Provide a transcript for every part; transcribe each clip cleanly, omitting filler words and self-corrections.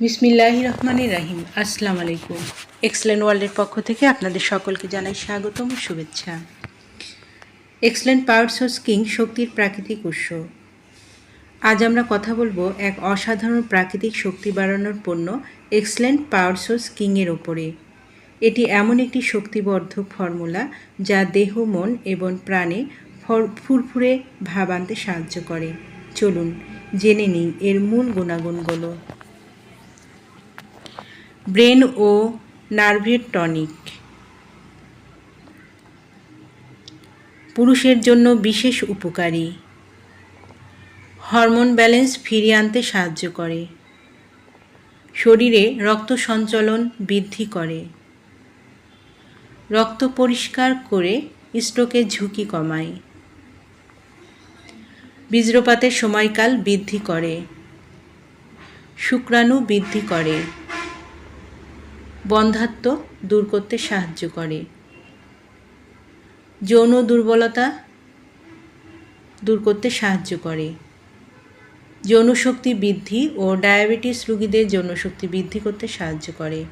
বিসমিল্লাহির রহমানির রহিম। আসসালামু আলাইকুম। এক্সেলেন্ট ওয়ার্ল্ডের পক্ষ থেকে আপনাদের সকলকে জানাই স্বাগতম ও শুভেচ্ছা। এক্সেলেন্ট পাওয়ার সোর্স কিং শক্তির প্রাকৃতিক উৎস। আজ আমরা কথা বলবো এক অসাধারণ প্রাকৃতিক শক্তি বাড়ানোর পণ্য এক্সেলেন্ট পাওয়ার সোর্স কিংয়ের ওপরে। এটি এমন একটি শক্তিবর্ধক ফর্মুলা যা দেহ, মন এবং প্রাণে ফুরফুরে ভাব আনতে সাহায্য করে। চলুন জেনে নিই এর মূল গুণাগুণগুলো। ব্রেন ও নার্ভের টনিক। পুরুষের জন্য বিশেষ উপকারী। হরমোন ব্যালেন্স ফিরিয়ে আনতে সাহায্য করে। শরীরে রক্ত সঞ্চালন বৃদ্ধি করে। রক্ত পরিষ্কার করে স্ট্রোকের ঝুঁকি কমায়। বীর্যপাতের সময়কাল বৃদ্ধি করে। শুক্রাণু বৃদ্ধি করে। বন্ধ্যাত্ব দূর করতে সাহায্য করে। যৌন দুর্বলতা দূর করতে সাহায্য করে। যৌনশক্তি বৃদ্ধি ও ডায়াবেটিস রোগীদের যৌনশক্তি বৃদ্ধি করতে সাহায্য করে।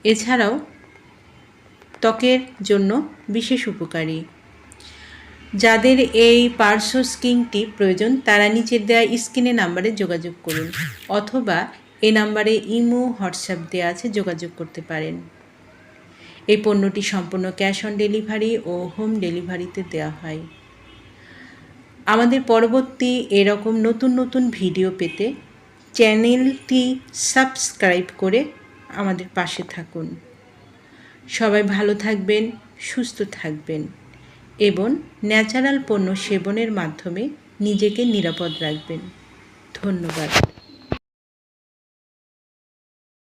এছাড়াও ত্বকের জন্য বিশেষ উপকারী। যাদের এই পাওয়ার সোর্স কিংটি প্রয়োজন তারা নিচের দেওয়া স্ক্রিনে নাম্বারে যোগাযোগ করুন, অথবা এই নাম্বারে ইমো, হোয়াটসঅ্যাপ দেওয়া আছে, যোগাযোগ করতে পারেন। এই পণ্যটি সম্পূর্ণ ক্যাশ অন ডেলিভারি ও হোম ডেলিভারিতে দেওয়া হয়। আমাদের পরবর্তী এরকম নতুন নতুন ভিডিও পেতে চ্যানেলটি সাবস্ক্রাইব করে আমাদের পাশে থাকুন। সবাই ভালো থাকবেন, সুস্থ থাকবেন এবং ন্যাচারাল পণ্য সেবনের মাধ্যমে নিজেকে নিরাপদ রাখবেন। ধন্যবাদ।